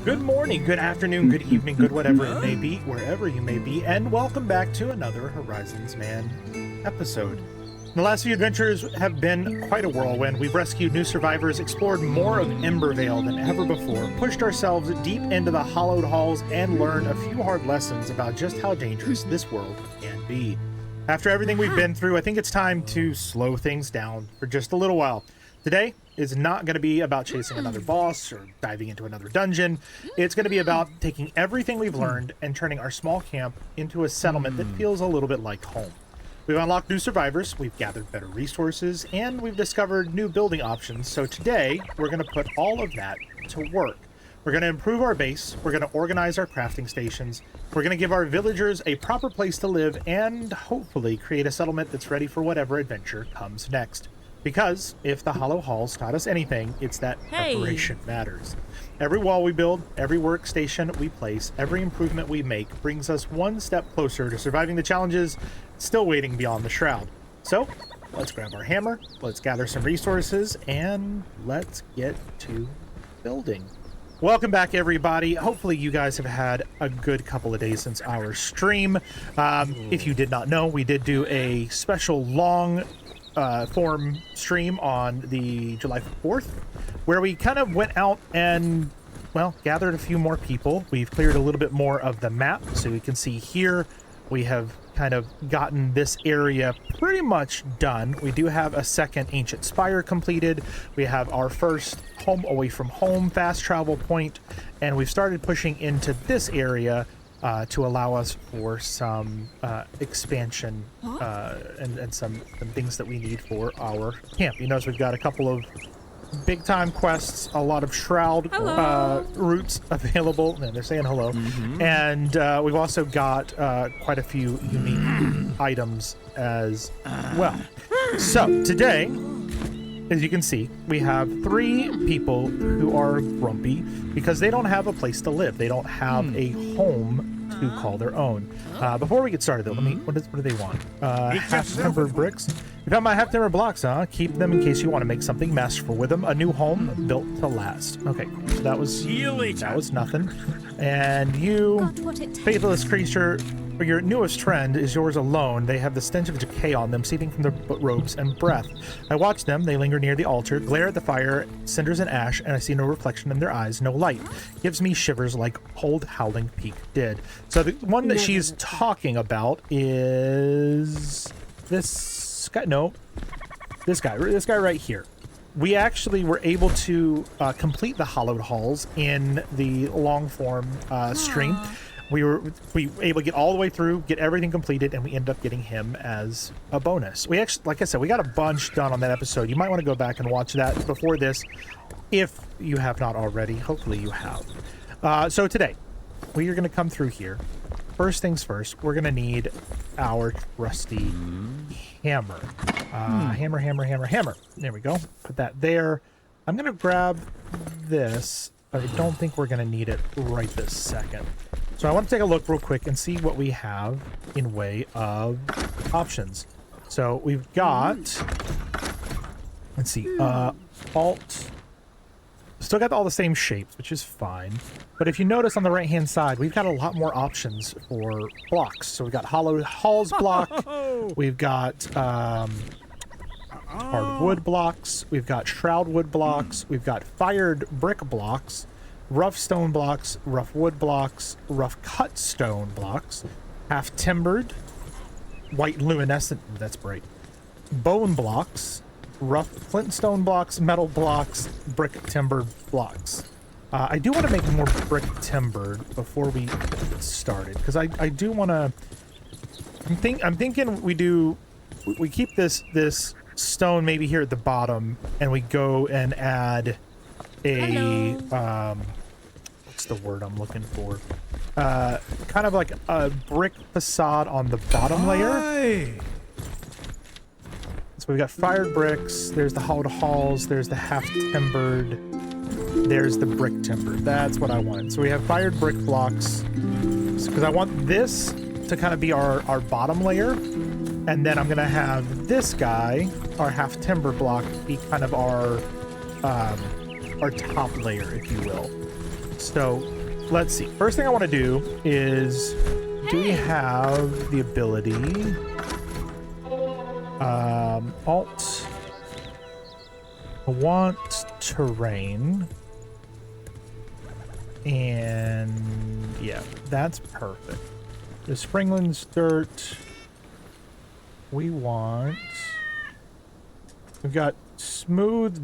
Good morning, good afternoon, good evening, good whatever it may be, wherever you may be, and welcome back to another Horizonsman episode. The last few adventures have been quite a whirlwind. We've rescued new survivors, explored more of Embervale than ever before, pushed ourselves deep into the hollowed halls, and learned a few hard lessons about just how dangerous this world can be. After everything we've been through, I think it's time to slow things down for just a little while. Today is not going to be about chasing another boss or diving into another dungeon. It's going to be about taking everything we've learned and turning our small camp into a settlement that feels a little bit like home. We've unlocked new survivors, we've gathered better resources, and we've discovered new building options. So today, we're going to put all of that to work. We're going to improve our base, we're going to organize our crafting stations, we're going to give our villagers a proper place to live, and hopefully create a settlement that's ready for whatever adventure comes next. Because if the Hollow Halls taught us anything, it's that preparation matters. Every wall we build, every workstation we place, every improvement we make brings us one step closer to surviving the challenges still waiting beyond the Shroud. So, let's grab our hammer, let's gather some resources, and let's get to building. Welcome back, everybody. Hopefully you guys have had a good couple of days since our stream. If you did not know, we did do a special long form stream on the July 4th, where we kind of went out and, well, gathered a few more people. We've cleared a little bit more of the map, so you can see here we have kind of gotten this area pretty much done. We do have a second Ancient Spire completed. We have our first home away from home fast travel point, and we've started pushing into this area to allow us for some expansion and some things that we need for our camp. You notice we've got a couple of big time quests, a lot of Shroud routes available. And they're saying hello. And we've also got quite a few unique items as well. So today, as you can see, we have 3 people who are grumpy because they don't have a place to live. They don't have a home to call their own. Before we get started, though, what do they want? Half-timber bricks. You found my half-timber blocks, huh? Keep them in case you want to make something masterful with them. A new home built to last. Okay, so that was nothing. And you, faithless creature, for your newest trend is yours alone. They have the stench of decay on them, seeping from their robes and breath. I watch them. They linger near the altar, glare at the fire, cinders and ash, and I see no reflection in their eyes, no light. Gives me shivers like old Howling Peak did. So the one that she's talking about is this guy. No, this guy right here. We actually were able to complete the Hollowed Halls in the long form stream. We were able to get all the way through, get everything completed, and we ended up getting him as a bonus. We actually, like I said, we got a bunch done on that episode. You might want to go back and watch that before this, if you have not already. Hopefully you have. So today, we are going to come through here. First things first, we're going to need our rusty hammer. Hammer. There we go. Put that there. I'm going to grab this, but I don't think we're going to need it right this second. So I want to take a look real quick and see what we have in way of options. So we've got, let's see, alt. Still got all the same shapes, which is fine. But if you notice on the right-hand side, we've got a lot more options for blocks. So we've got Hollowed Halls block. We've got hardwood blocks. We've got Shroud wood blocks. We've got fired brick blocks. Rough stone blocks, rough wood blocks, rough cut stone blocks, half timbered, white luminescent, that's bright, bone blocks, rough flint stone blocks, metal blocks, brick timber blocks. I do want to make more brick timbered before we get started, because I do want to, I'm thinking we keep this stone maybe here at the bottom, and we go and add a what's the word I'm looking for, kind of like a brick facade on the bottom layer. So we've got fired bricks, there's the hollowed halls, there's the half timbered, there's the brick timber. That's what I wanted. So we have fired brick blocks because I want this to kind of be our bottom layer, and then I'm gonna have this guy, our half timber block, be kind of our top layer, if you will. So let's see. First thing I want to do is, do we have the ability? Alt. I want terrain. And yeah, that's perfect. The Springlands dirt. We've got smooth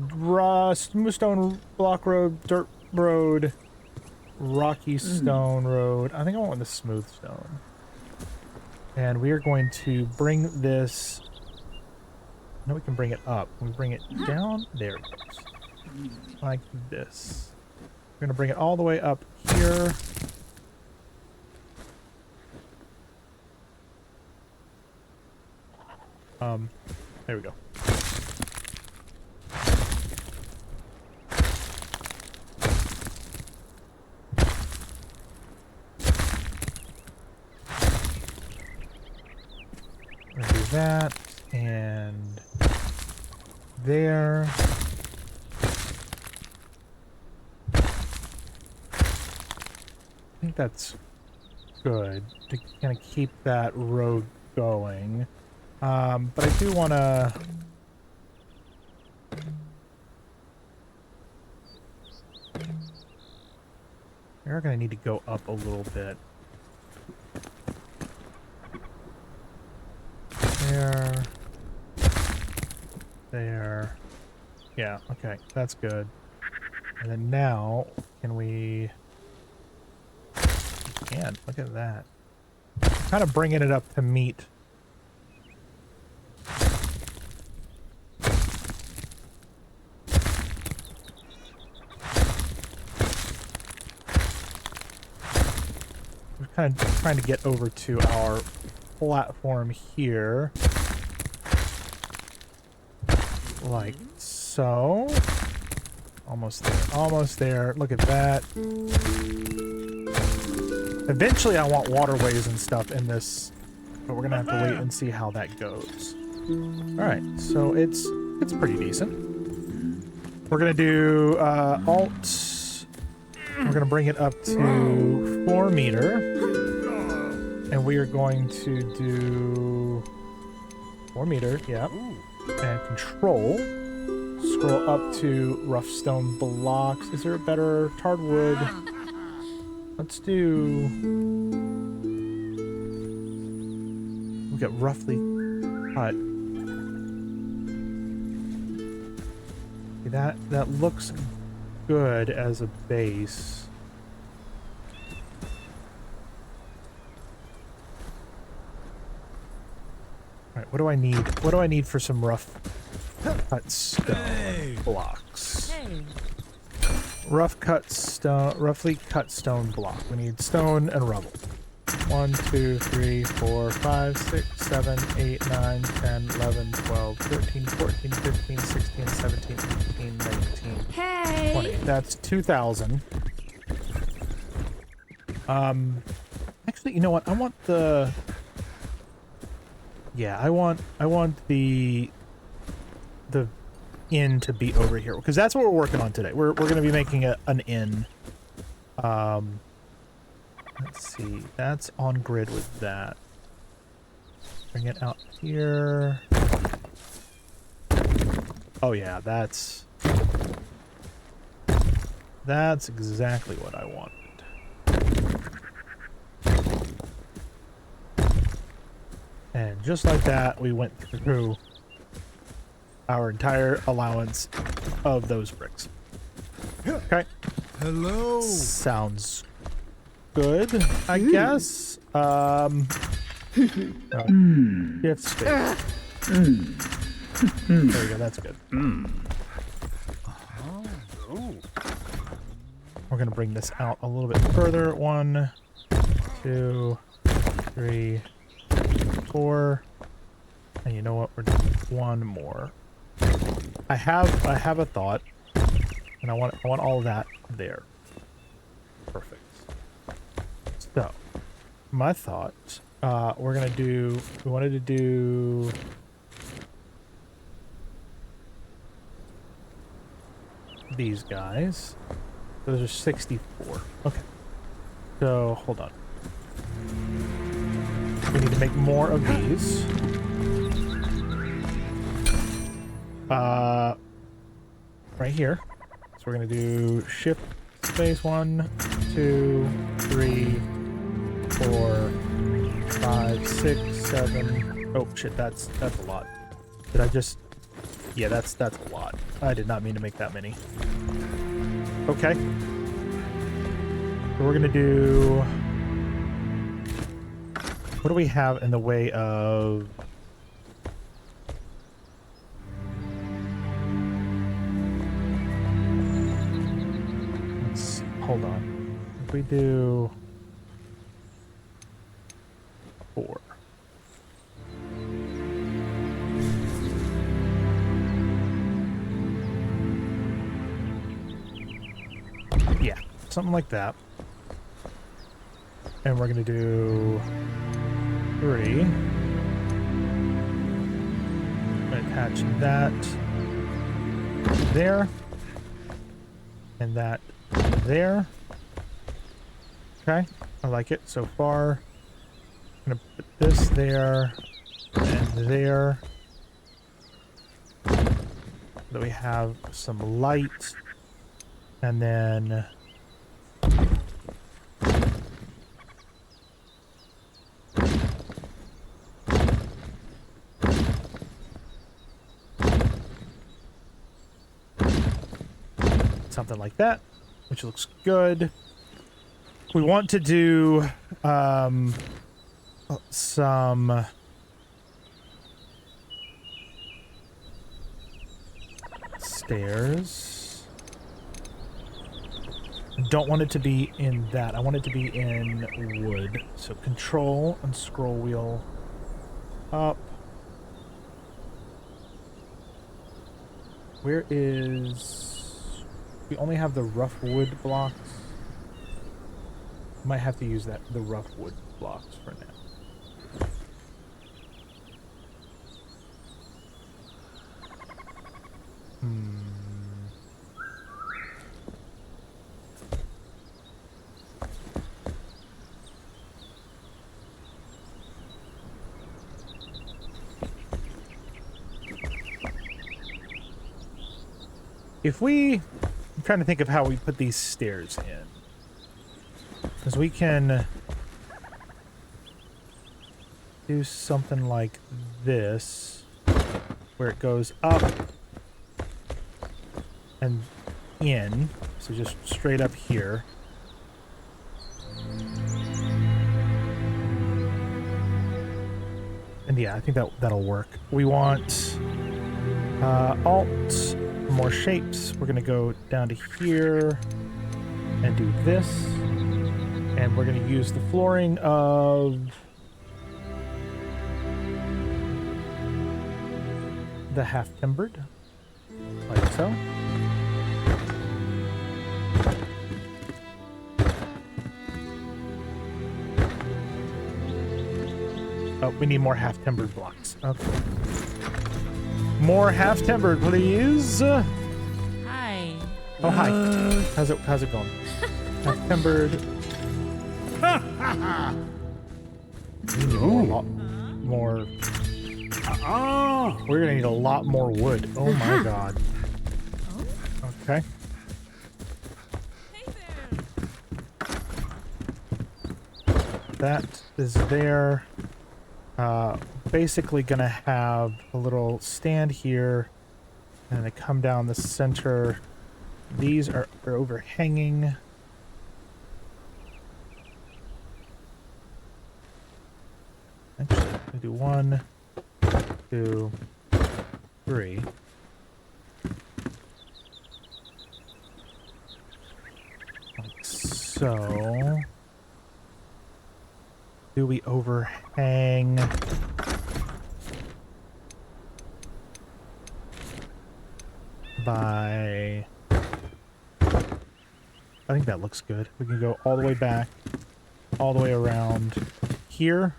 stone block road, dirt road, rocky stone road. I think I want the smooth stone. And we are going to bring this. No, we can bring it up. We bring it down. There it goes. Like this. We're going to bring it all the way up here. There we go. We're gonna do that, and there. I think that's good to kind of keep that road going. But I do want to... We're going to need to go up a little bit. There. There. Yeah, okay, that's good. And then now, can we... Man, look at that. Kind of bringing it up to meet... Kind of trying to get over to our platform here. Like so. Almost there. Almost there. Look at that. Eventually I want waterways and stuff in this, but we're gonna have to wait and see how that goes. Alright, so it's pretty decent. We're gonna do Alt. We're going to bring it up to 4 meter. And we are going to do 4 meter, yeah. And control. Scroll up to rough stone blocks. Is there a better tarred wood? Let's do... We've got roughly cut. That looks good as a base. All right, what do I need? What do I need for some rough cut stone blocks? Roughly cut stone block. We need stone and rubble. 1, 2, 3, 4, 5, 6, 7, 8, 9, 10, 11, 12, 13, 14, 15, 16, 17, 18, 19, 20. That's 2,000. Actually, you know what? I want the... Yeah, I want the inn to be over here, because that's what we're working on today. We're going to be making an inn. Let's see. That's on grid with that. Bring it out here. Oh yeah, that's exactly what I wanted. And just like that, we went through our entire allowance of those bricks. Okay. Hello. Sounds good, I guess. Shift space. There we go, that's good. We're gonna bring this out a little bit further. 1, 2, 3, 4. And you know what? We're doing one more. I have a thought, and I want all of that there. Perfect. So, my thought, we wanted to do these guys. Those are 64. Okay. So, hold on. We need to make more of these. Right here. So we're going to do shift space 1, 2, 3, 4, 5, 6, 7. Oh shit, that's a lot. Did I just... Yeah, that's a lot. I did not mean to make that many. Okay. So we're gonna do... What do we have in the way of... Let's see. Hold on. If we do... 4. Yeah, something like that. And we're gonna do 3. Attach that there, and that there. Okay, I like it so far. I'm gonna put this there and there, so that we have some light, and then something like that, which looks good. We want to do some stairs. Don't want it to be in that. I want it to be in wood. So control and scroll wheel up. Where is... We only have the rough wood blocks. Might have to use the rough wood blocks for now. If we... I'm trying to think of how we put these stairs in. Because we can do something like this, where it goes up and in. So just straight up here. And yeah, I think that'll work. We want Alt, more shapes. We're going to go down to here and do this. And we're going to use the flooring of the half-timbered, like so. Oh, we need more half-timbered blocks. Okay. More half-timbered, please. Hi. Oh, hi. How's it going? Half-timbered. We need a lot more. We're gonna need a lot more wood. Oh my god. Okay. Hey there. That is there. Basically gonna have a little stand here, and they come down the center. These are overhanging. Actually, I do 1, 2, 3. Like so. Do we overhang? By... I think that looks good. We can go all the way back, all the way around here.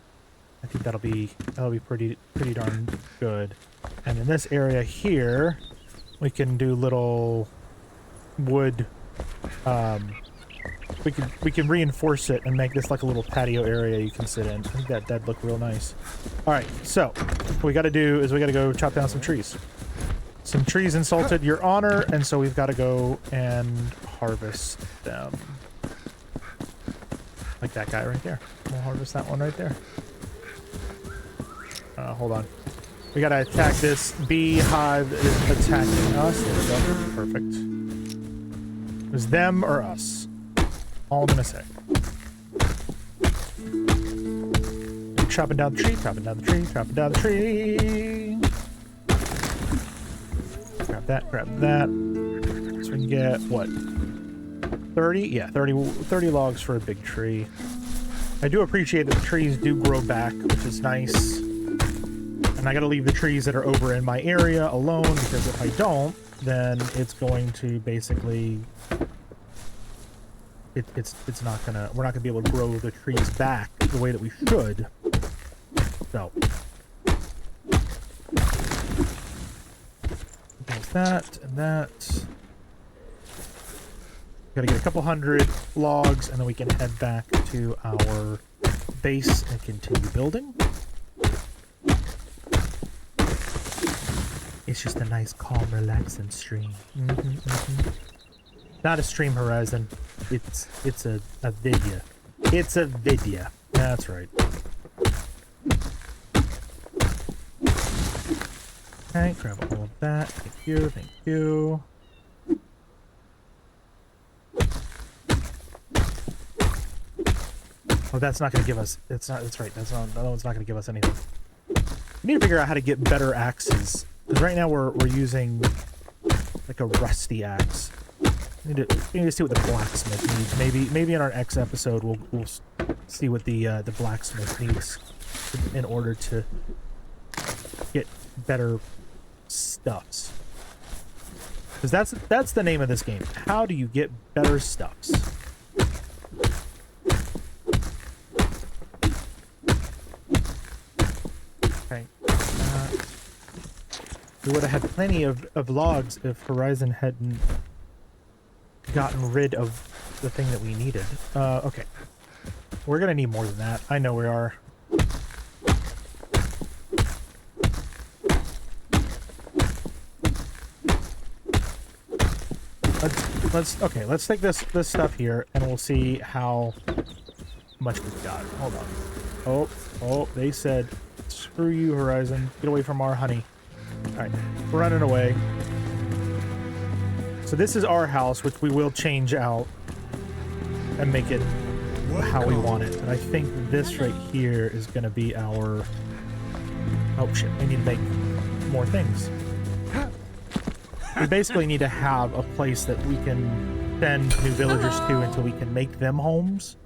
I think that'll be pretty darn good. And in this area here, we can do little wood We can reinforce it and make this like a little patio area you can sit in. I think that'd look real nice. All right, so what we got to do is we got to go chop down some trees. Some trees insulted your honor, and so we've got to go and harvest them. Like that guy right there. We'll harvest that one right there. Hold on. We gotta attack this beehive that is attacking us. There we go. Perfect. It was them or us. All I'm gonna say. Chopping down the tree, chopping down the tree, chopping down the tree. Grab that. So we can get, what? 30? Yeah, 30 logs for a big tree. I do appreciate that the trees do grow back, which is nice. And I gotta leave the trees that are over in my area alone, because if I don't, then it's going to basically... It's not gonna... We're not gonna be able to grow the trees back the way that we should. So... There's that, and that... Gotta get a couple hundred logs, and then we can head back to our base and continue building. It's just a nice, calm, relaxing stream. Not a stream, Horizon. It's a video. It's a video. That's right. Okay, grab all of that. Thank you, thank you. Oh, that's not going to give us... That's right. That one's not going to give us anything. We need to figure out how to get better axes. Because right now we're using like a rusty axe. We need to see what the blacksmith needs. Maybe in our next episode we'll see what the blacksmith needs in order to get better stuffs. Because that's the name of this game. How do you get better stuffs? Okay. We would have had plenty of logs if Horizon hadn't gotten rid of the thing that we needed. Okay. We're gonna need more than that. I know we are. Let's take this stuff here and we'll see how much we've got. Hold on. Oh, they said, screw you, Horizon. Get away from our honey. Alright, we're running away. So this is our house, which we will change out and make it how we want it. And I think this right here is going to be our... Oh shit, we need to make more things. We basically need to have a place that we can send new villagers to until we can make them homes.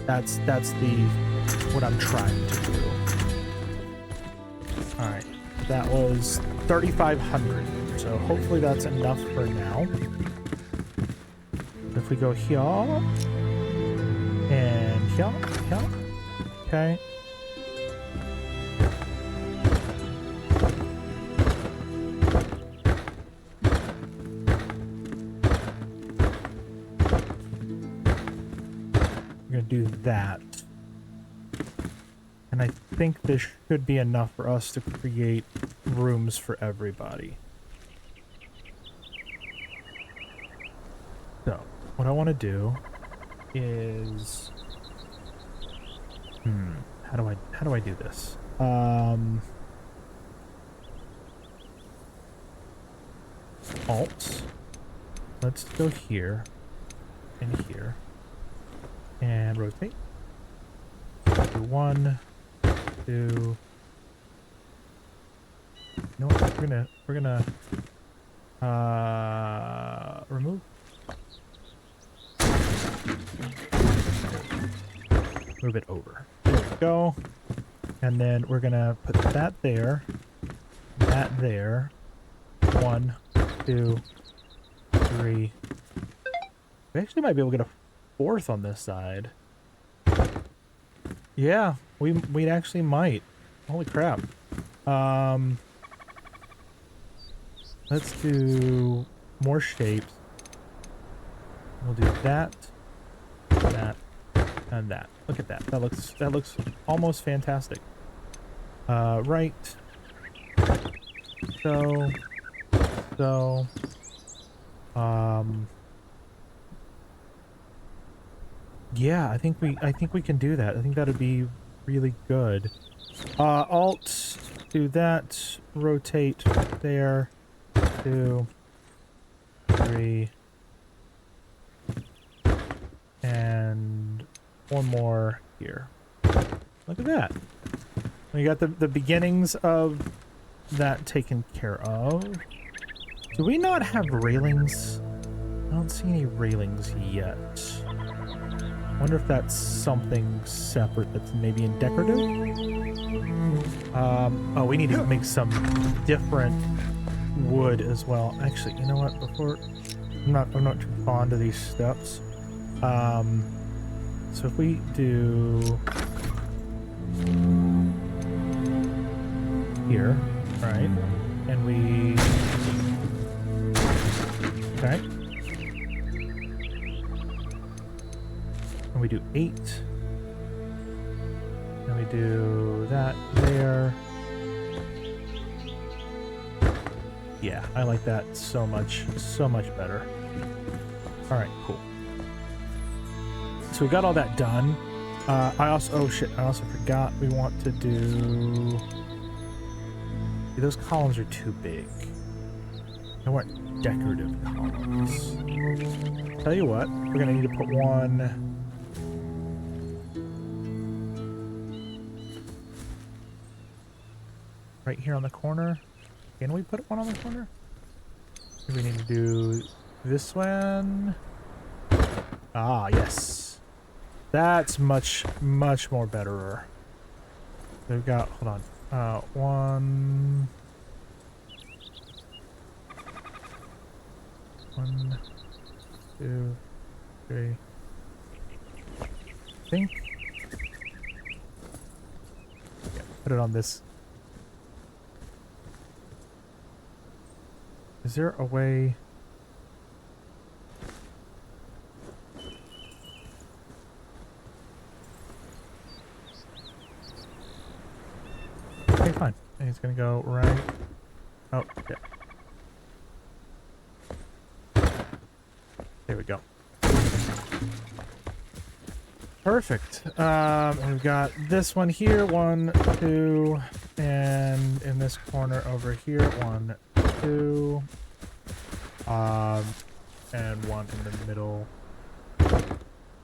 That's what I'm trying to do. Alright, that was 3,500. So hopefully that's enough for now. If we go here and here, okay. We're gonna do that. And I think this should be enough for us to create rooms for everybody. So, what I want to do is... How do I do this? Alt. Let's go here and here. And rotate. Do 1, 2. You know what? We're gonna remove. Move it over. There we go. And then we're gonna put that there. That there. 1, 2, 3. We actually might be able to get a 4th on this side. Yeah, we actually might. Holy crap. Let's do more shapes. We'll do that, that, and that. Look at that. That looks almost fantastic. Right. So, yeah, I think we can do that. I think that'd be really good. Alt, do that, rotate there, 2, 3, and one more here. Look at that. We got the beginnings of that taken care of. Do we not have railings? I don't see any railings yet. Wonder if that's something separate that's maybe in decorative? Oh, we need to make some different wood as well. Actually, you know what? Before I'm not too fond of these steps. So if we do here, right? And we okay. And we do 8. And we do that there. Yeah, I like that so much better. All right, cool. So we got all that done. Oh shit, I also forgot we want to do... Those columns are too big. I want decorative columns. Tell you what, we're gonna need to put one... right here on the corner. Can we put one on the corner? We need to do this one. Ah, yes. That's much more betterer. We've got, hold on. 1, 2, 3. I think. Yeah, put it on this. Is there a way? Okay, fine. And it's gonna go right. Oh, okay. There we go. Perfect. And we've got this one here, 1, 2, and in this corner over here, 1, 2, and 1 in the middle.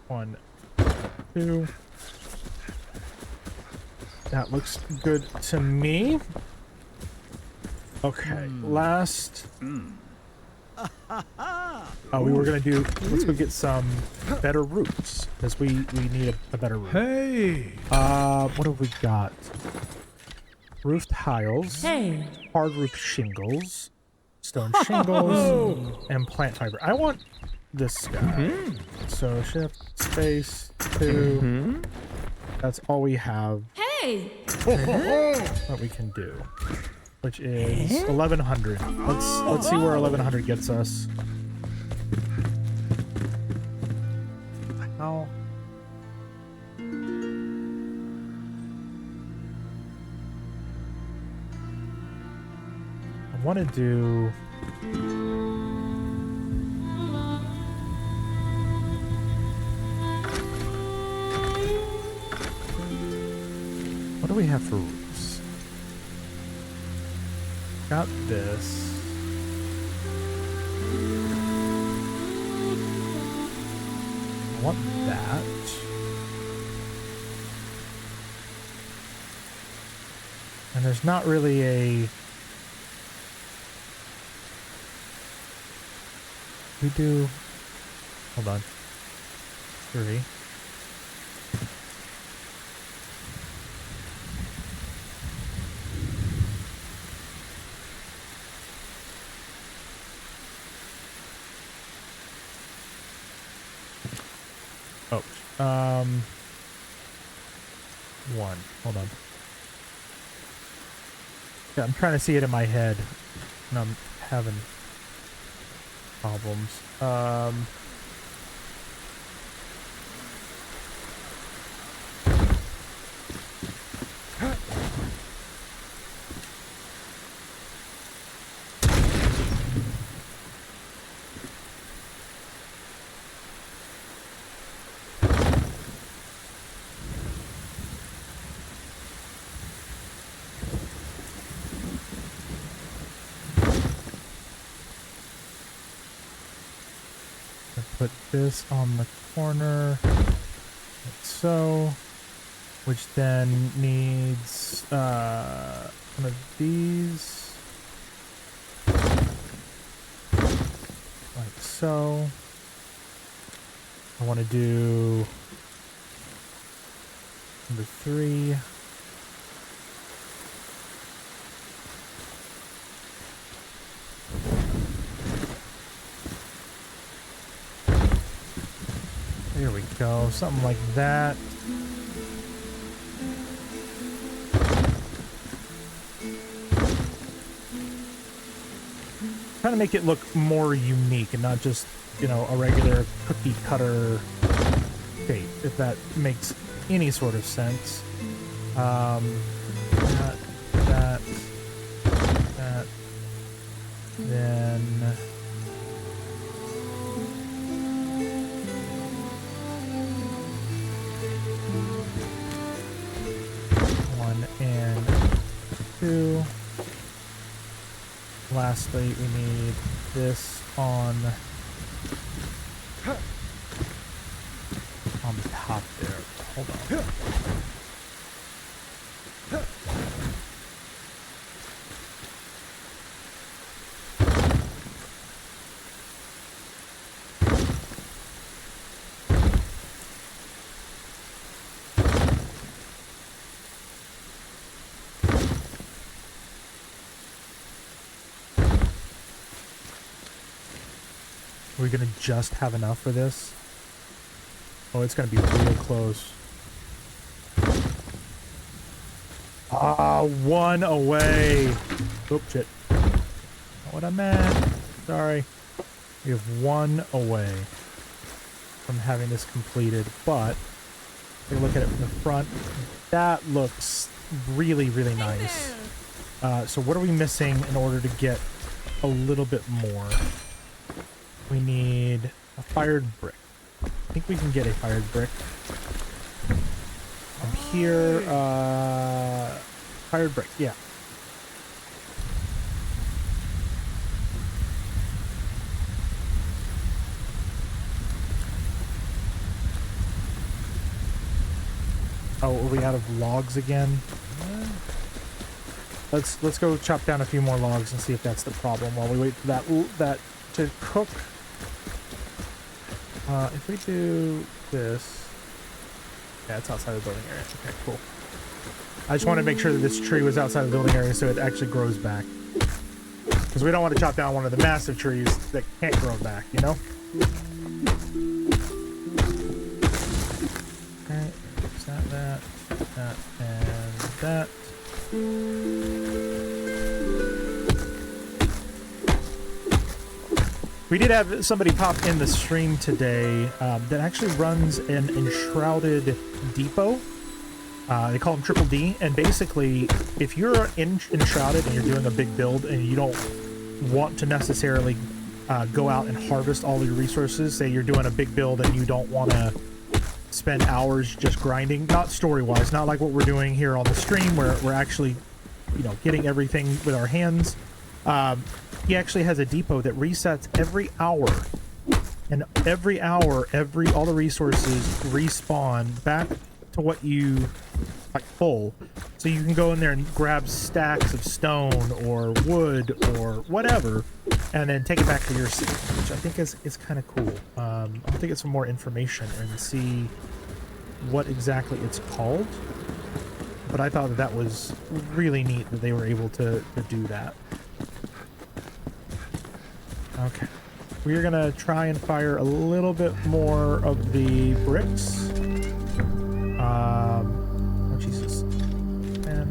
1, 2. That looks good to me. Okay, last. Oh, we were gonna do. Let's go get some better roofs because we need a better roof. Hey. What have we got? Roof tiles. Hey. Hard roof shingles. Stone shingles. And plant fiber. I want this guy. So shift space 2. That's all we have. Hey. What we can do, which is 1100. Let's see where 1100 gets us. How? I want to do. What do we have for roofs? Got this. I want that. And there's not really a... We do... Hold on. 3. Oh, 1. Hold on. Yeah, I'm trying to see it in my head, and I'm having problems. put this on the corner, like so, which then needs one of these, like so. I want to do number 3. There we go, something like that. Trying to make it look more unique and not just, you know, a regular cookie cutter shape, if that makes any sort of sense. That, then one and 2. Lastly, we need this on the top there. Hold on. Are we gonna just have enough for this? Oh, it's gonna be real close. Ah, 1 away. Oops, shit. Not what I meant. Sorry. We have 1 away from having this completed, but take a look at it from the front. That looks really, really nice. So what are we missing in order to get a little bit more? We need a fired brick. I think we can get a fired brick. From here, fired brick, yeah. Oh, are we out of logs again? Let's go chop down a few more logs and see if that's the problem while we wait for that to cook. If we do this, yeah, it's outside the building area. Okay, cool. I just wanted to make sure that this tree was outside the building area so it actually grows back. Because we don't want to chop down one of the massive trees that can't grow back, you know? Okay, is that, and that. We did have somebody pop in the stream today that actually runs an Enshrouded depot. They call them Triple D, and basically, if you're Enshrouded and you're doing a big build and you don't want to necessarily go out and harvest all your resources, say you're doing a big build and you don't want to spend hours just grinding, not story-wise, not like what we're doing here on the stream where we're actually, you know, getting everything with our hands. He actually has a depot that resets every hour, and every hour, all the resources respawn back to what you like full, so you can go in there and grab stacks of stone or wood or whatever, and then take it back to your city, which I think is kind of cool. I'll have to get some more information and see what exactly it's called, but I thought that was really neat that they were able to do that. Okay, we're gonna try and fire a little bit more of the bricks. Oh Jesus. 10.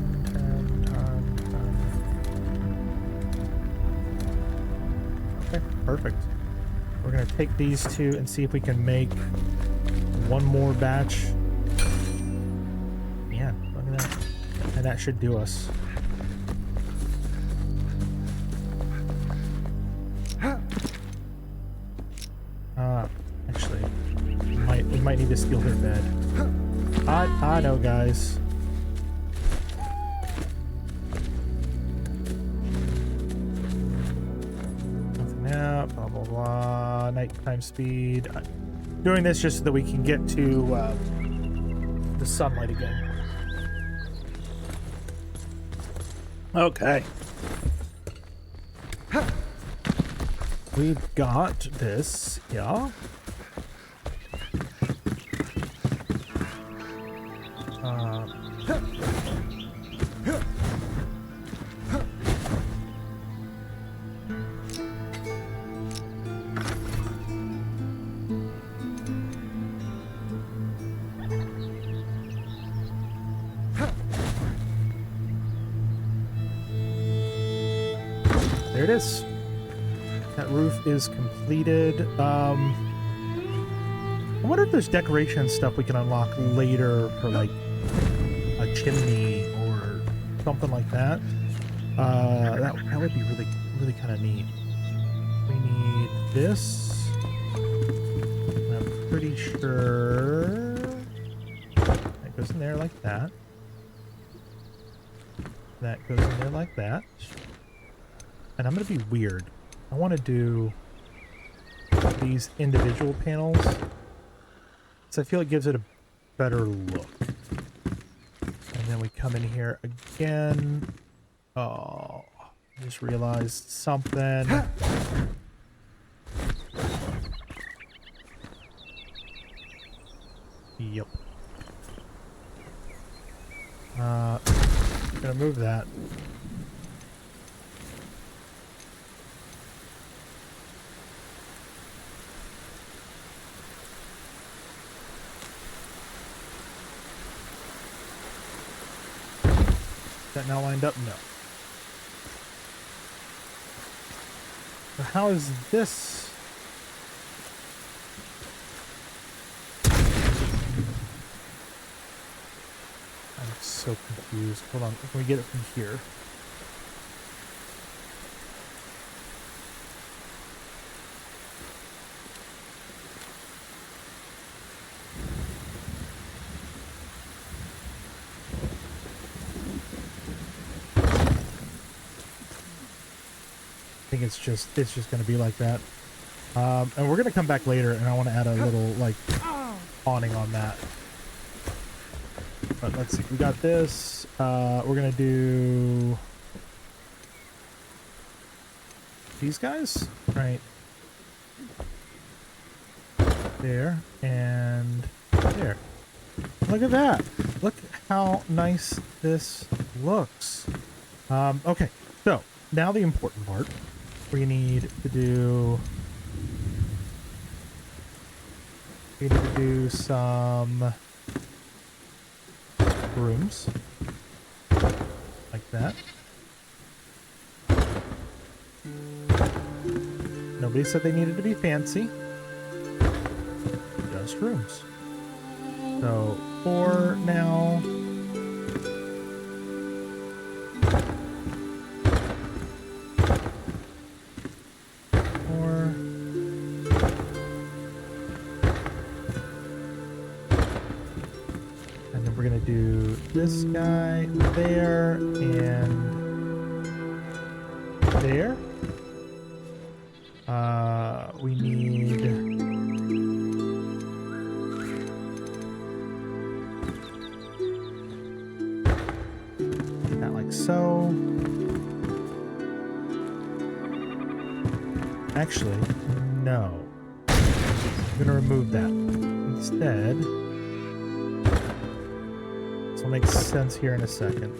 Okay, perfect. We're gonna take these two and see if we can make one more batch. Man, look at that. And that should do us. Actually, we might need to steal their bed. I know, guys. Nothing out. Blah blah, blah. Nighttime speed. Doing this just so that we can get to the sunlight again. Okay. We've got this, yeah. There it is. That roof is completed. I wonder if there's decoration stuff we can unlock later for like a chimney or something like that. That would be really kind of neat. We need this. I'm pretty sure that goes in there like that. That goes in there like that. And I'm going to be weird. I want to do these individual panels. So I feel it gives it a better look. And then we come in here again. Oh, I just realized something. Yep. Gonna move that. Is that now lined up? No. So how is this? I'm so confused. Hold on. Can we get it from here? I think it's just going to be like that. And we're going to come back later, and I want to add a little, like, awning on that. But let's see. We got this. We're going to do these guys, right there and there. Look at that. Look how nice this looks. Okay, so now the important part. We need to do some rooms like that. Nobody said they needed to be fancy. Just rooms. So 4 now. Do this guy there and there. We need that like so. Actually, no. I'm gonna remove that. Instead, this will make sense here in a second.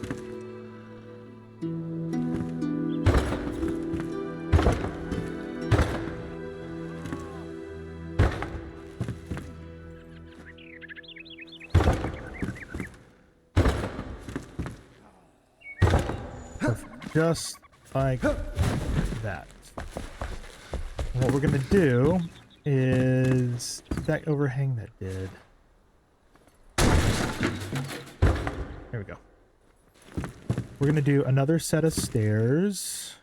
Perfect. Just like that. And what we're gonna do is that overhang that did. There we go. We're going to do another set of stairs.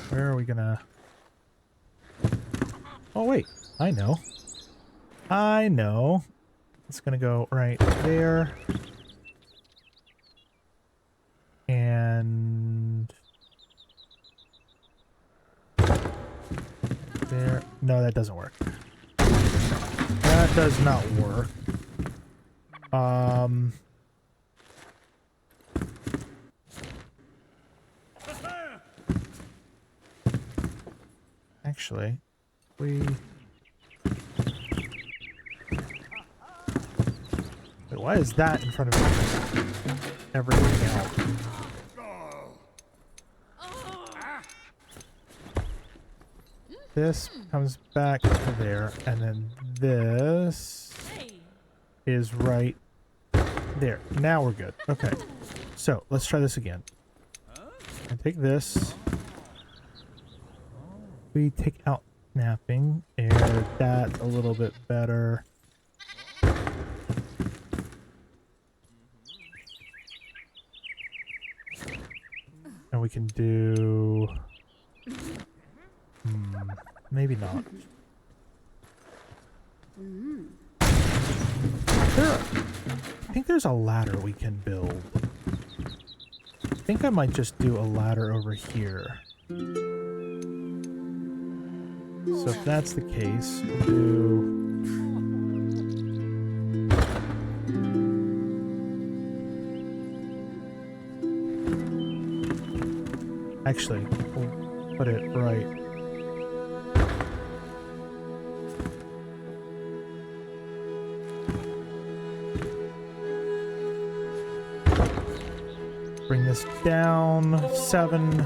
Where are we going to... Oh, wait. I know. I know. It's gonna go right there. And there. No, that doesn't work. That does not work. Actually, wait, why is that in front of everything else? This comes back to there, and then this is right there. Now we're good. Okay. So, let's try this again. I take this. We take out snapping. Air that a little bit better. And we can do... maybe not. I think there's a ladder we can build. I think I might just do a ladder over here. So if that's the case, we'll do... Actually, we'll put it right. Bring this down 7.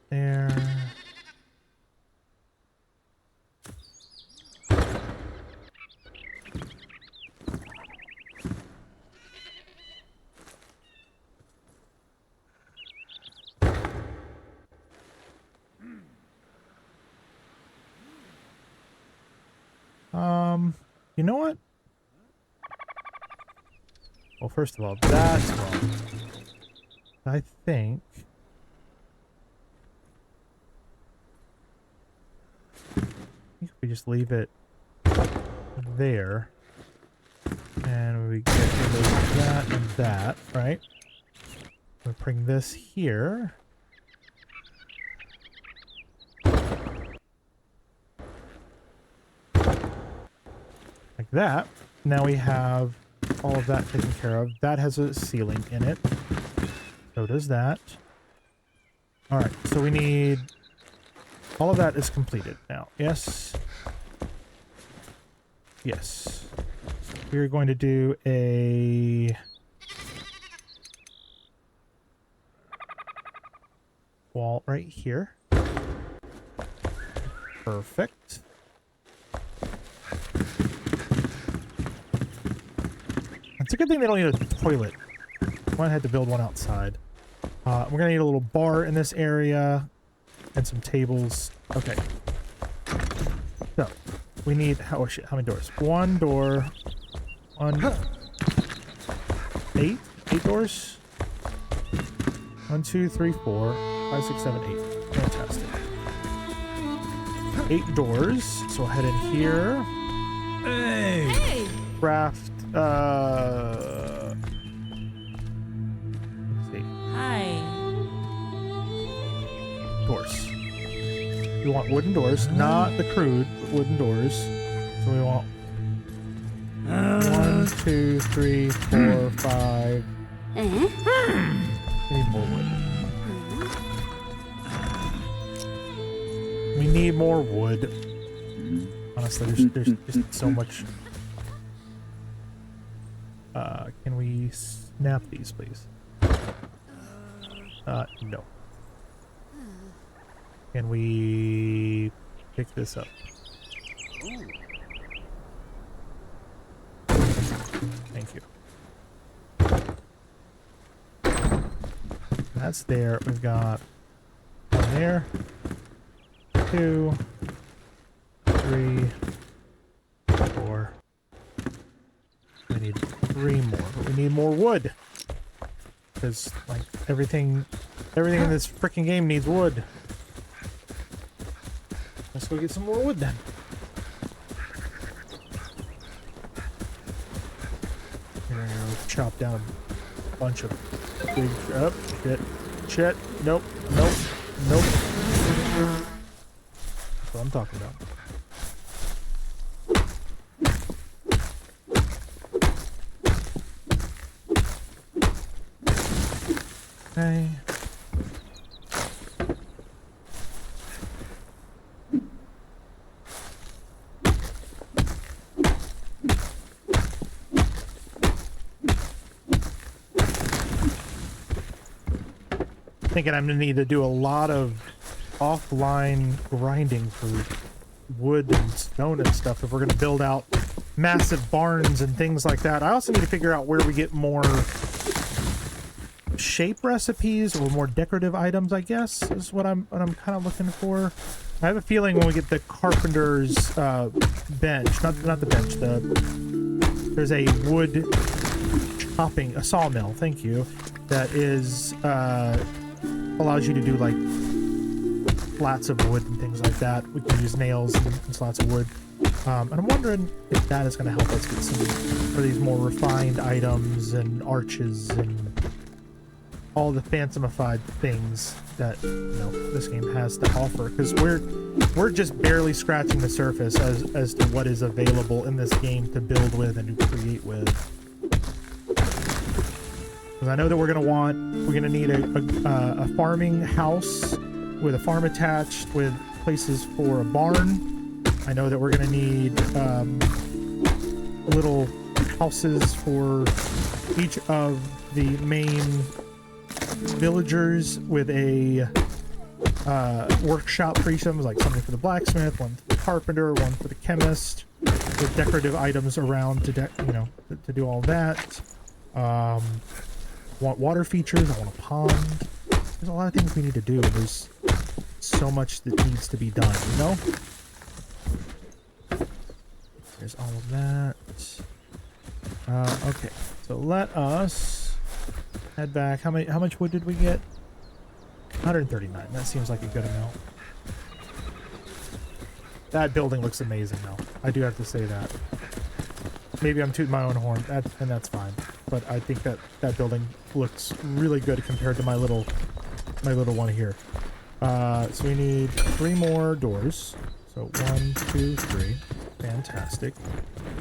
There. You know what? Well, first of all, that's wrong. I think we just leave it there, and we get rid of that and that, right? We'll bring this here. Like that. Now we have all of that taken care of. That has a ceiling in it. So does that. Alright, so we need... all of that is completed now. Yes. Yes. We're going to do a... wall right here. Perfect. It's a good thing they don't need a toilet. I had to build one outside. We're gonna need a little bar in this area and some tables. Okay. So we need how many doors? One door. 8 doors. 1, 2, 3, 4, 5, 6, 7, 8. Fantastic. 8 doors. So we'll head in here. Hey. Craft. Let's see. Hi. Doors. We want wooden doors, not the crude, but wooden doors. So we want 1, 2, 3, 4, 5. We need more wood. We need more wood. Honestly, there's just so much. Can we snap these, please? No. Can we pick this up? Thank you. That's there. We've got one there. 2, 3, 4. We need 3 more, but we need more wood. Because, like, everything in this freaking game needs wood. Let's go get some more wood then. We're gonna go chop down a bunch of big... Oh, shit. Nope. That's what I'm talking about. Okay. Thinking I'm gonna need to do a lot of offline grinding for wood and stone and stuff if we're gonna build out massive barns and things like that. I also need to figure out where we get more shape recipes or more decorative items, I guess, is what I'm kind of looking for. I have a feeling when we get the carpenter's bench, not the bench, there's a wood chopping, a sawmill, thank you, that is allows you to do like slats of wood and things like that. We can use nails and slats of wood. And I'm wondering if that is going to help us get some of these more refined items and arches and all the phantomified things that, you know, this game has to offer. Because we're just barely scratching the surface as to what is available in this game to build with and to create with. Because I know that we're gonna need a farming house with a farm attached with places for a barn. I know that we're gonna need little houses for each of the main villagers with a workshop for each of them, like something for the blacksmith, one for the carpenter, one for the chemist, with decorative items around to do all that. Want water features, I want a pond. There's a lot of things we need to do. There's so much that needs to be done, you know? There's all of that. Okay, so let us head back. How much wood did we get? 139. That seems like a good amount. That building looks amazing though. I do have to say that. Maybe I'm tooting my own horn, and that's fine. But I think that building looks really good compared to my little one here. So we need 3 more doors. So 1, 2, 3. Fantastic.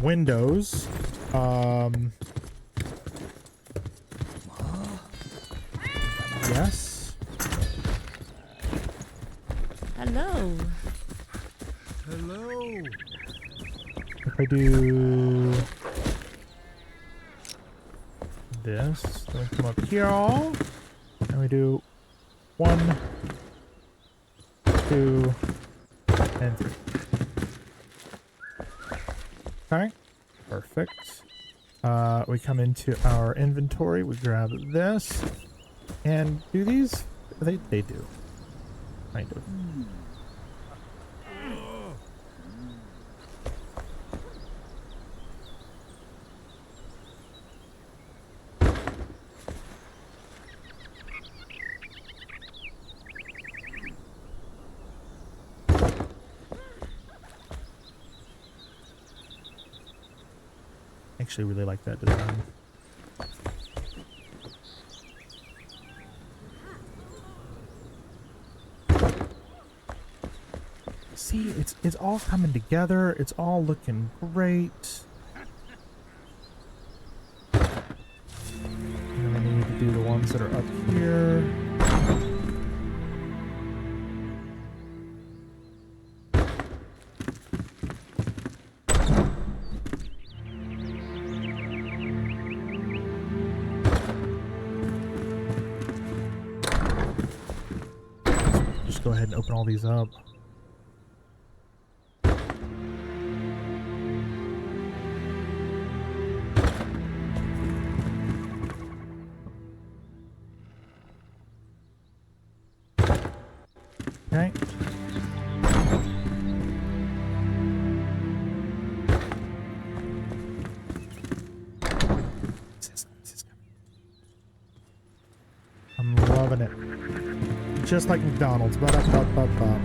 Windows. Yes. Hello. Hello. If I do this, then we come up here, and we do 1, 2, and 3. Okay, perfect. We come into our inventory, we grab this, and do these? They do. Kind of. Actually really like that design. See, it's all coming together. It's all looking great. And then we need to do the ones that are up here. Go ahead and open all these up. Okay. just like McDonald's. Ba-da-ba-ba-ba.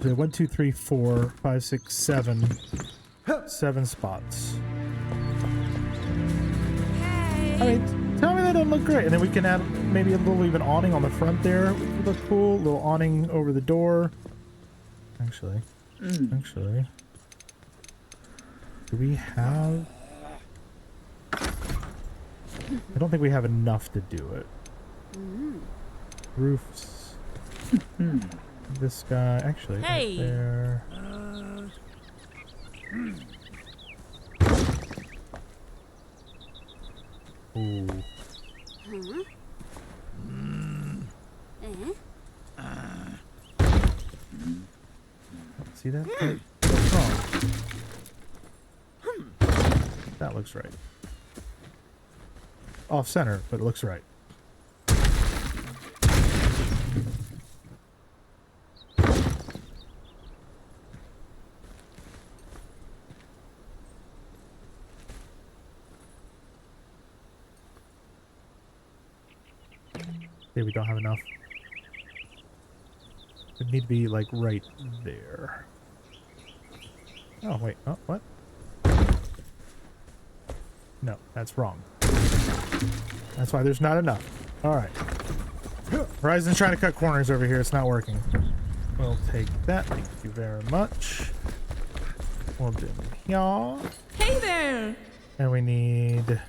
So 1, 2, 3, 4, 5, 6, 7. 7 spots. I mean, tell me that don't look great. And then we can add maybe a little even awning on the front there. Would look cool. A little awning over the door. Actually. Actually. Do we have... I don't think we have enough to do it. Roofs. This guy, actually, right there. Ooh. See that? What's wrong? That looks right. Off center, but it looks right. Okay, we don't have enough. It need to be like right there. Oh wait, oh what? No, that's wrong. That's why there's not enough. Alright. Horizon's trying to cut corners over here. It's not working. We'll take that. Thank you very much. We'll do here. Hey there! And we need...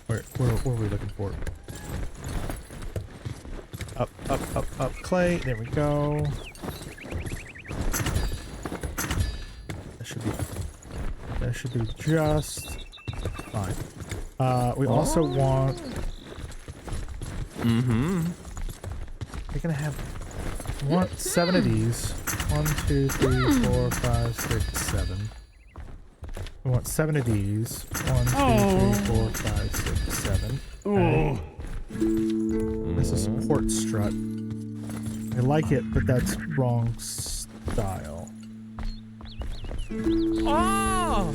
Where are we looking for? Up, up, up, up. Clay. There we go. That should be just fine. We also want... We're gonna have... We want 7 of these. 1, 2, 3, 4, 5, 6, 7. We want 7 of these. 1, 2, 3, 4, 5, 6, 7. Okay. This is support strut. I like it, but that's wrong style. Oh!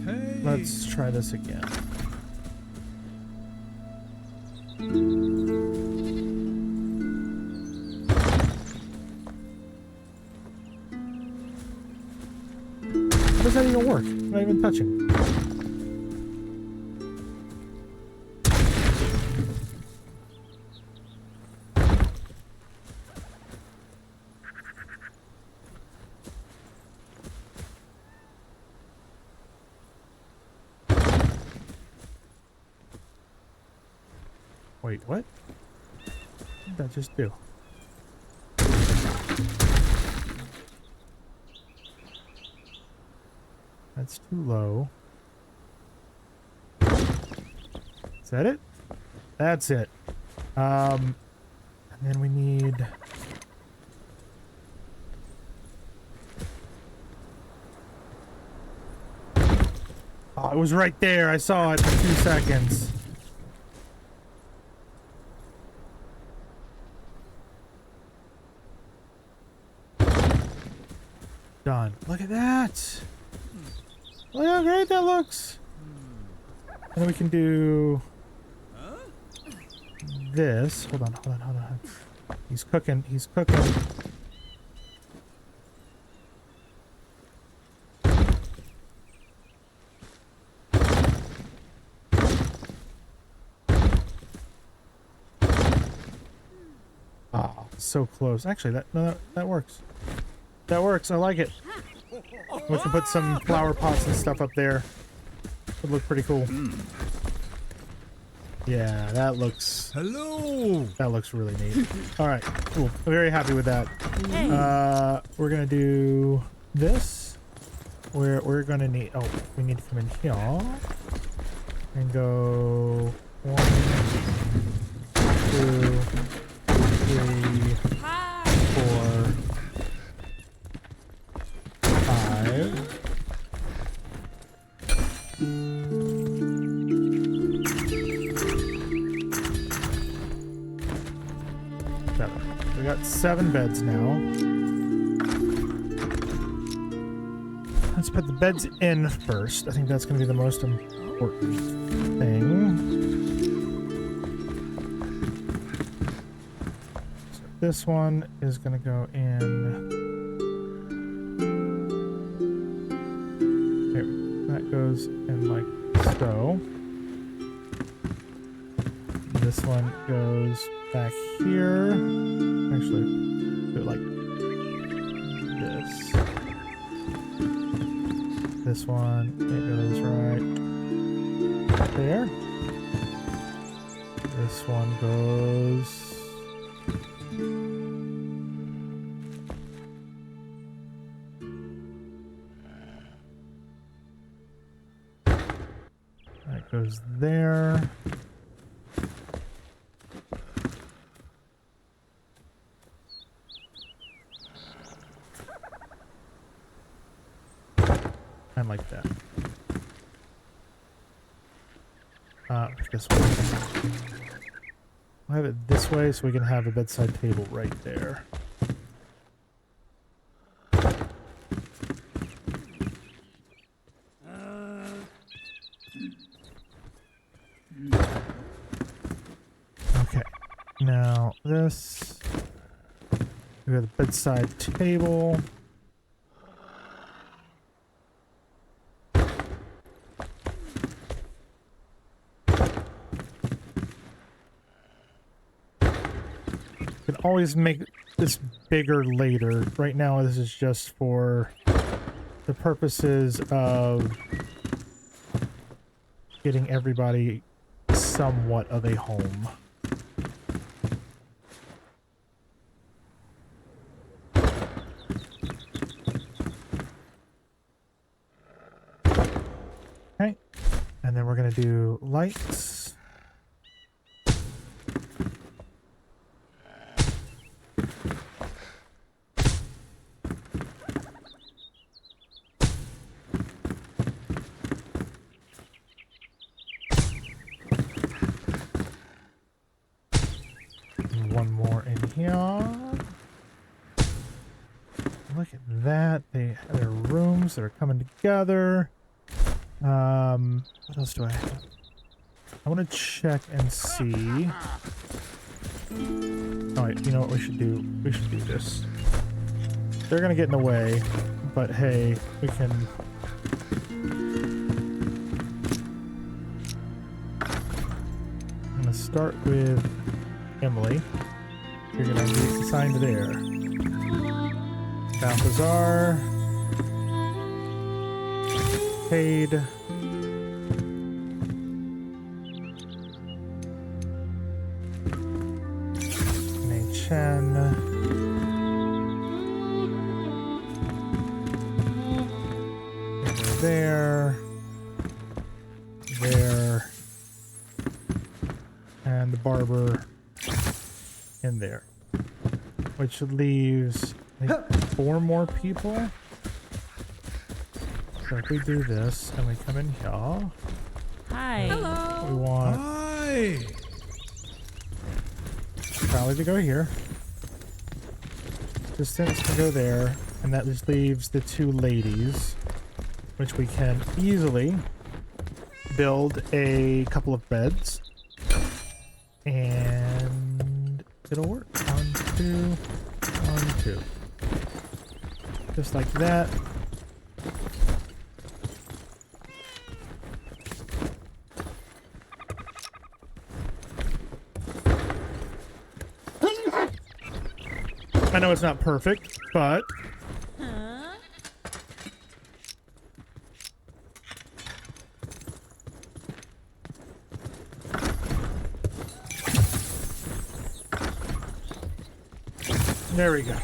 Hey. Let's try this again. How does that even work? I'm not even touching. Wait, what? What did that just do? That's too low. Is that it? That's it. And then we need... Oh, it was right there. I saw it for 2 seconds. Done. Look at that. Look how great that looks. And then we can do this. Hold on. He's cooking. Oh, so close. Actually, that works. That works. I like it. We can put some flower pots and stuff up there. Would look pretty cool. Yeah, that looks... Hello. That looks really neat. All right, cool. I'm very happy with that. Hey. We're gonna do this. We're gonna need... Oh, we need to come in here and go 1, 2, 3, 4, 5. We got 7 beds now. Let's put the beds in first. I think that's going to be the most important thing. So this one is going to go in. There, that goes in like so. This one goes back here. Actually, do it like this. This one, it goes right there. This one goes... that goes there. And like that. This way. I'll have it this way so we can have a bedside table right there. Okay. Now this. We got a bedside table. Always make this bigger later. Right now this is just for the purposes of getting everybody somewhat of a home. Okay, and then we're gonna do lights. One more in here. Look at that. They have their rooms that are coming together. What else do I have? I want to check and see. Alright, you know what we should do? We should do this. They're gonna get in the way, but hey, we can... I'm gonna start with Emily. You're gonna be assigned there. Balthazar. Cade. Mei Chen. There. There. And the barber in there, which leaves I think 4 more people. So if we do this and we come in here, Hi. Hello. we want Sally to go here, Distance to go there, and that just leaves the 2 ladies, which we can easily build a couple of beds. And it'll work. 1, 2, 1, 2. Just like that. I know it's not perfect, but... There we go.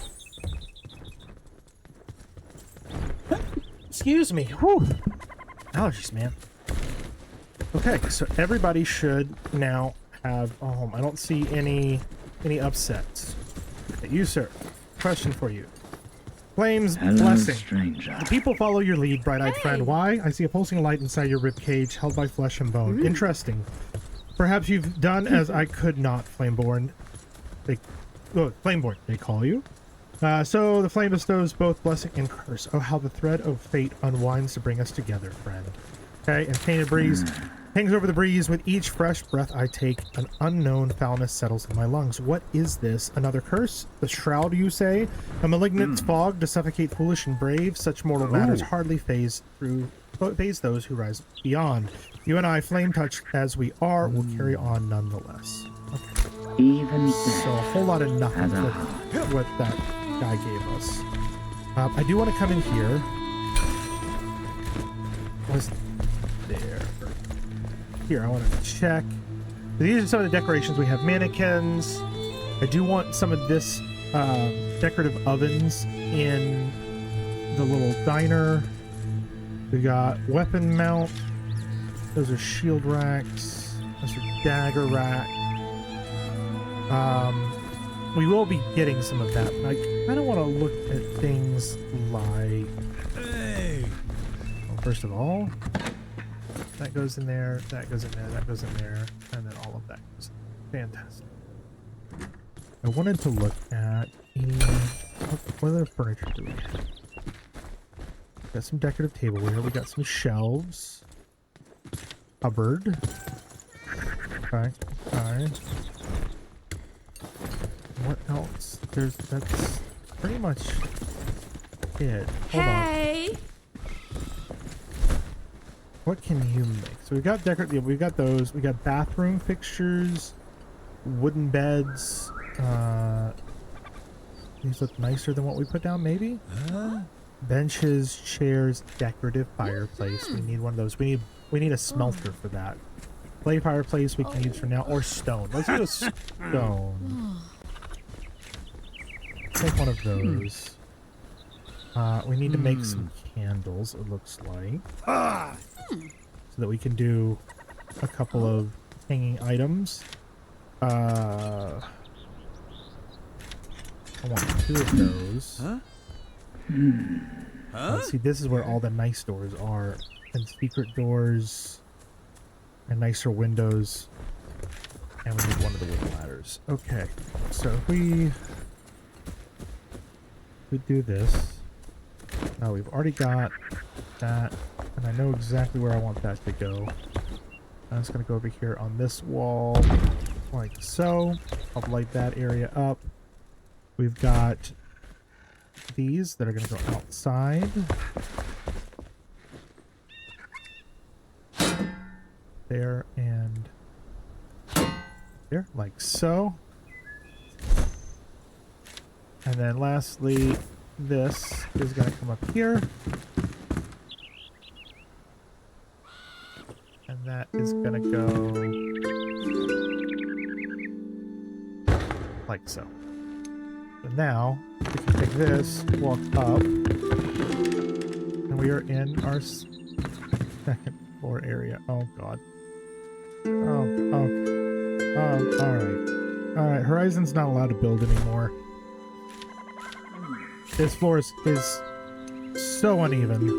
Excuse me. Whew. Allergies, man. Okay, so everybody should now have a home. I don't see any upsets. Okay, you, sir. Question for you. Flames blessing. Stranger. The people follow your lead, bright-eyed friend. Why? I see a pulsing light inside your ribcage, held by flesh and bone. Interesting. Perhaps you've done as I could not, Flameborn. Flameborn, they call you. So the flame bestows both blessing and curse. Oh, how the thread of fate unwinds to bring us together, friend. Okay, and tainted breeze hangs over the breeze. With each fresh breath I take, an unknown foulness settles in my lungs. What is this? Another curse? The shroud, you say? A malignant fog to suffocate foolish and brave? Such mortal matters hardly phase those who rise beyond. You and I, flame-touched as we are, will carry on nonetheless. Okay. Even So a whole lot of nothing for what that guy gave us. I do want to come in here. Was there? Here, I want to check. These are some of the decorations we have. Mannequins. I do want some of this decorative ovens in the little diner. We got weapon mount. Those are shield racks. Those are dagger racks. We will be getting some of that, but I kind of want to look at things like... Hey! Well, first of all, that goes in there, that goes in there, that goes in there, and then all of that goes in there. Fantastic. I wanted to look at any... What other furniture do we have? Got some decorative tableware, we got some shelves. Cupboard. Okay, okay. What else? That's pretty much it. Hold on. What can you make? So we've got decorative, we've got those. We got bathroom fixtures, wooden beds. These look nicer than what we put down, maybe? Benches, chairs, decorative fireplace. We need one of those. We need a smelter for that. Clay fireplace we can use for now, or stone. Let's do a stone. Take one of those. We need to make some candles, it looks like. So that we can do a couple of hanging items. I want 2 of those. See, this is where all the nice doors are. And secret doors. And nicer windows. And we need one of the wooden ladders. Okay, so if we do this. Now we've already got that, and I know exactly where I want that to go. I'm just going to go over here on this wall, like so. I'll light that area up. We've got these that are going to go outside. There and there, like so. And then lastly, this is going to come up here. And that is going to go like so. So now, if you take this, walk up, and we are in our second floor area. Oh, God. Oh, alright. Alright, Horizon's not allowed to build anymore. This floor is so uneven.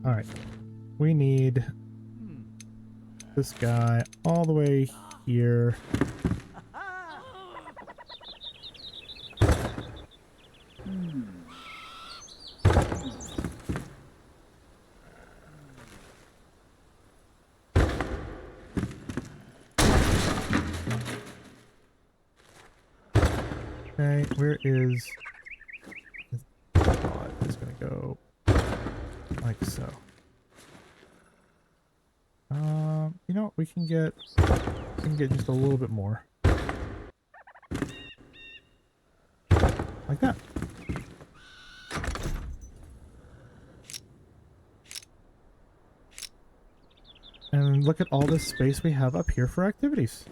Alright. We need this guy all the way here. Okay, where is... It's gonna go like so. You know, we can get just a little bit more. Like that. And look at all this space we have up here for activities.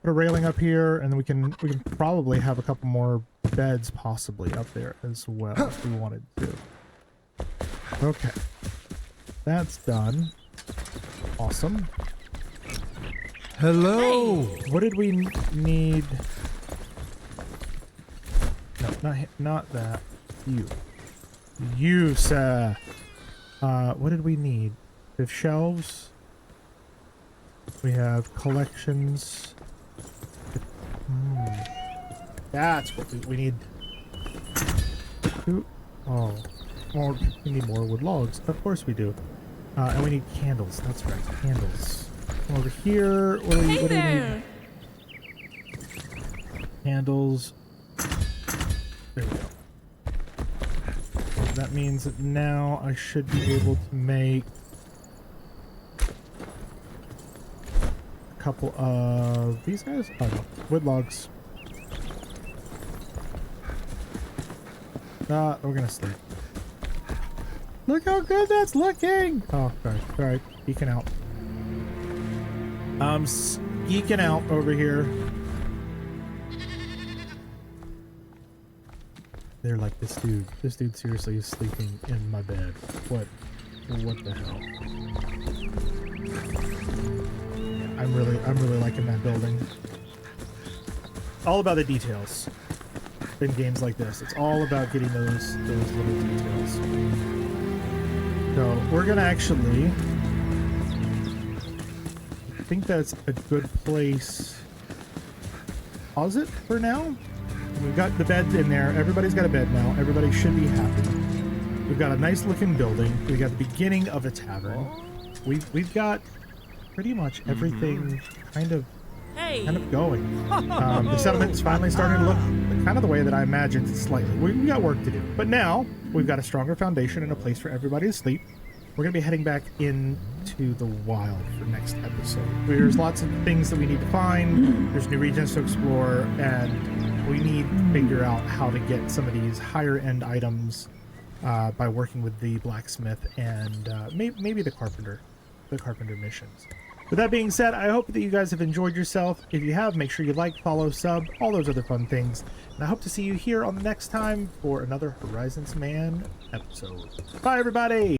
Put a railing up here, and then we can probably have a couple more beds possibly up there as well if we wanted to. Okay. That's done. Awesome. Hello! What did we need? No, Not that. You, sir. What did we need? We have shelves. We have collections. That's what we need. Oh, more. We need more wood logs. Of course we do. And we need candles. That's right, candles. Come over here. What do you need? Candles. There we go. That means that now I should be able to make a couple of these guys. Oh no, wood logs. We're gonna sleep. Look how good that's looking! Oh, sorry. Alright, geeking out. I'm geeking out over here. They're like, this dude seriously is sleeping in my bed. What the hell? I'm really liking that building. All about the details. In games like this, it's all about getting those little details. So we're gonna actually, I think that's a good place. Pause it for now. We've got the bed in there. Everybody's got a bed now. Everybody should be happy. We've got a nice looking building. We got the beginning of a tavern. We've got pretty much everything kind of going. The settlement's finally starting to look kind of the way that I imagined slightly. We got work to do. But now we've got a stronger foundation and a place for everybody to sleep. We're going to be heading back into the wild for next episode. There's lots of things that we need to find. There's new regions to explore, and we need to figure out how to get some of these higher end items by working with the blacksmith and maybe the carpenter missions. With that being said, I hope that you guys have enjoyed yourself. If you have, make sure you like, follow, sub, all those other fun things. And I hope to see you here on the next time for another Horizonsman episode. Bye, everybody!